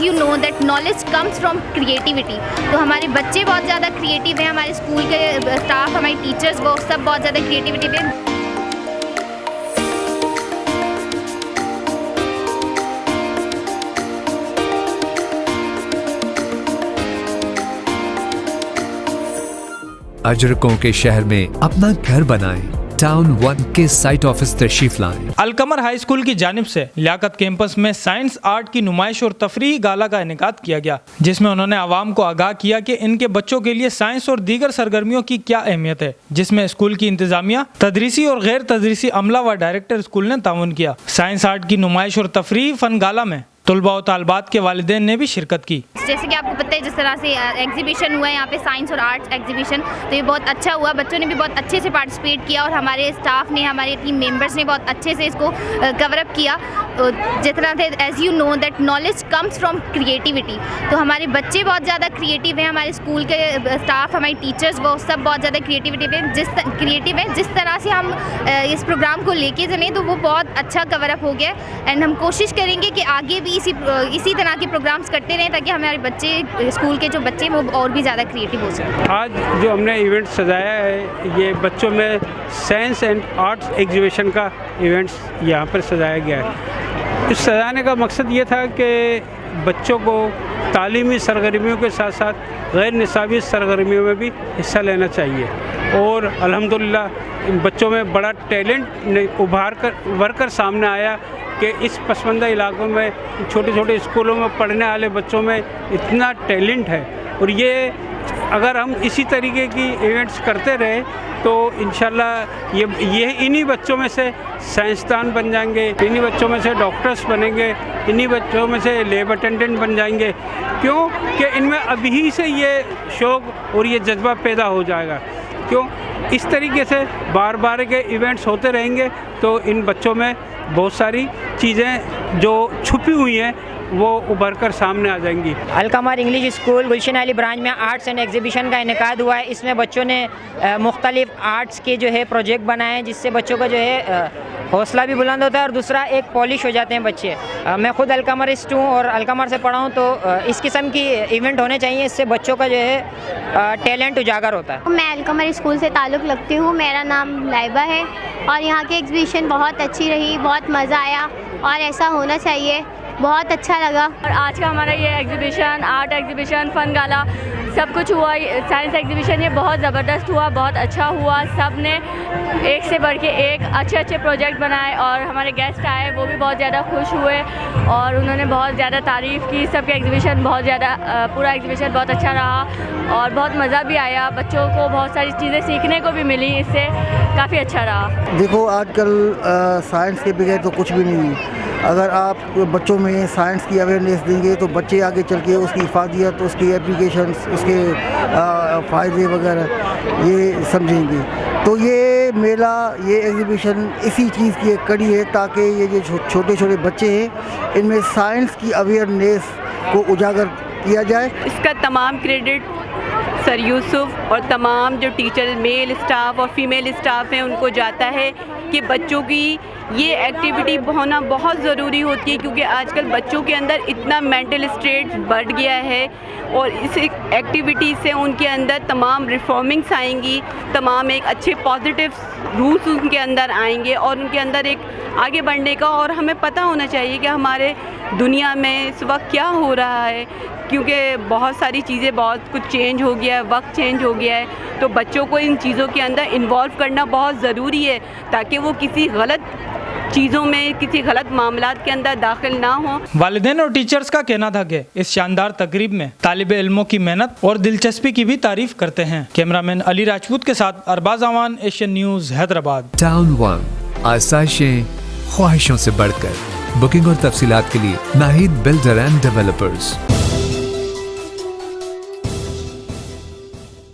you know that knowledge comes from creativity. تو ہمارے بچے بہت زیادہ کریٹیو ہیں, ہمارے اسکول کے اسٹاف, ہمارے ٹیچرس, وہ سب بہت زیادہ کریٹیوٹی ہیں. اجرکوں کے شہر میں اپنا گھر بنائیں. ٹاؤن 1 کے سائٹ آفس تشریف لائیں. القمر ہائی اسکول کی جانب سے لیاقت کیمپس میں سائنس آرٹ کی نمائش اور تفریحی گالا کا انعقاد کیا گیا, جس میں انہوں نے عوام کو آگاہ کیا کہ ان کے بچوں کے لیے سائنس اور دیگر سرگرمیوں کی کیا اہمیت ہے, جس میں اسکول کی انتظامیہ, تدریسی اور غیر تدریسی عملہ و ڈائریکٹر اسکول نے تعاون کیا. سائنس آرٹ کی نمائش اور تفریحی فن گالا میں طلباء و طالبات کے والدین نے بھی شرکت کی. جیسے کہ آپ کو پتہ ہے جس طرح سے ایگزیبیشن ہوا ہے یہاں پہ سائنس اور آرٹس ایگزیبیشن, تو یہ بہت اچھا ہوا. بچوں نے بھی بہت اچھے سے پارٹیسپیٹ کیا اور ہمارے اسٹاف نے, ہمارے ٹیم ممبرس نے بہت اچھے سے اس کو کور اپ کیا. جس طرح سے as you know that knowledge comes from creativity, تو ہمارے بچے بہت زیادہ کریٹیو ہیں, ہمارے اسکول کے اسٹاف, ہمارے ٹیچرس, وہ سب بہت زیادہ کریٹیو ہیں. جس طرح سے ہم اس پروگرام کو لے کے چلیں تو وہ بہت اچھا کور اپ ہو گیا. اینڈ ہم کوشش کریں گے کہ آگے بھی اسی طرح کے پروگرامس کرتے رہیں تاکہ ہمارے بچے, اسکول کے جو بچے وہ اور بھی زیادہ کریٹیو ہو سکیں. آج جو ہم نے ایونٹ سجایا ہے, یہ بچوں میں سائنس اینڈ آرٹس ایگزیبیشن کا ایونٹس یہاں پر سجایا گیا ہے. اس سجانے کا مقصد یہ تھا کہ بچوں کو تعلیمی سرگرمیوں کے ساتھ ساتھ غیر نصابی سرگرمیوں میں بھی حصہ لینا چاہیے, اور الحمدللہ ان بچوں میں بڑا ٹیلنٹ ابھر کر سامنے آیا کہ اس پسماندہ علاقوں میں چھوٹے چھوٹے اسکولوں میں پڑھنے والے بچوں میں اتنا ٹیلنٹ ہے. اور یہ اگر ہم اسی طریقے کی ایونٹس کرتے رہے تو انشاءاللہ یہ انہی بچوں میں سے سائنسدان بن جائیں گے, انہی بچوں میں سے ڈاکٹرز بنیں گے, انہی بچوں میں سے لیب اٹینڈنٹ بن جائیں گے. کیوں کہ ان میں ابھی سے یہ شوق اور یہ جذبہ پیدا ہو جائے گا. کیوں اس طریقے سے بار بار کے ایونٹس ہوتے رہیں گے تو ان بچوں میں بہت ساری چیزیں جو چھپی ہوئی ہیں وہ ابھر کر سامنے آ جائیں گی. القمر انگلش اسکول گلشن علی برانچ میں آرٹس اینڈ ایگزیبیشن کا انعقاد ہوا ہے. اس میں بچوں نے مختلف آرٹس کے جو ہے پروجیکٹ بنائے ہیں, جس سے بچوں کا جو ہے حوصلہ بھی بلند ہوتا ہے اور دوسرا ایک پالش ہو جاتے ہیں بچے. میں خود القمرسٹ ہوں اور القمر سے پڑھا ہوں, تو اس قسم کی ایونٹ ہونے چاہیے, اس سے بچوں کا جو ہے ٹیلنٹ اجاگر ہوتا ہے. میں القمر اسکول سے تعلق رکھتی ہوں, میرا نام لائبہ ہے, اور یہاں کی ایگزیبیشن بہت اچھی رہی, بہت مزہ آیا اور ایسا ہونا چاہیے, بہت اچھا لگا. اور آج کا ہمارا یہ ایگزیبیشن, آرٹ ایگزیبیشن, فن گالا سب کچھ ہوا. سائنس ایگزیبیشن یہ بہت زبردست ہوا, بہت اچھا ہوا. سب نے ایک سے بڑھ کے ایک اچھے پروجیکٹ بنائے, اور ہمارے گیسٹ آئے وہ بھی بہت زیادہ خوش ہوئے اور انہوں نے بہت زیادہ تعریف کی. سب کے ایگزیبیشن بہت زیادہ, پورا ایگزیبیشن بہت اچھا رہا اور بہت مزہ بھی آیا. بچوں کو بہت ساری چیزیں سیکھنے کو بھی ملی, اس سے کافی اچھا رہا. دیکھو آج کل سائنس کے بغیر تو کچھ بھی نہیں ہے. اگر آپ بچوں میں سائنس کی اویئرنیس دیں گے تو بچے آگے چل کے اس کی افادیت, اس کی اپلیکیشنس, اس کے فائدے وغیرہ یہ سمجھیں گے. تو یہ میلہ, یہ ایگزیبیشن اسی چیز کی ایک کڑی ہے تاکہ یہ جو چھوٹے چھوٹے بچے ہیں ان میں سائنس کی اویئرنیس کو اجاگر کیا جائے. اس کا تمام کریڈٹ سر یوسف اور تمام جو ٹیچر میل اسٹاف اور فیمیل اسٹاف ہیں ان کو جاتا ہے کہ بچوں کی یہ ایکٹیویٹی ہونا بہت ضروری ہوتی ہے, کیونکہ آج کل بچوں کے اندر اتنا مینٹل اسٹیٹ بڑھ گیا ہے, اور اس ایکٹیویٹی سے ان کے اندر تمام ریفارمنگس آئیں گی, تمام ایک اچھے پازیٹیو رولس ان کے اندر آئیں گے, اور ان کے اندر ایک آگے بڑھنے کا. اور ہمیں پتہ ہونا چاہیے کہ ہمارے دنیا میں اس وقت کیا ہو رہا ہے, کیونکہ بہت ساری چیزیں, بہت کچھ چینج ہو گیا ہے, وقت چینج ہو گیا ہے. تو بچوں کو ان چیزوں کے اندر انوالو کرنا بہت ضروری ہے تاکہ وہ کسی غلط چیزوں میں, کسی غلط معاملات کے اندر داخل نہ ہوں. والدین اور ٹیچرز کا کہنا تھا کہ اس شاندار تقریب میں طالب علموں کی محنت اور دلچسپی کی بھی تعریف کرتے ہیں. کیمرہ مین علی راجپوت کے ساتھ Arbaz Awan, Asian News, Hyderabad. Town 1 آسائشیں خواہشوں سے بڑھ کر. بکنگ اور تفصیلات کے لیے ناہید بلڈر اینڈ ڈیولپرز.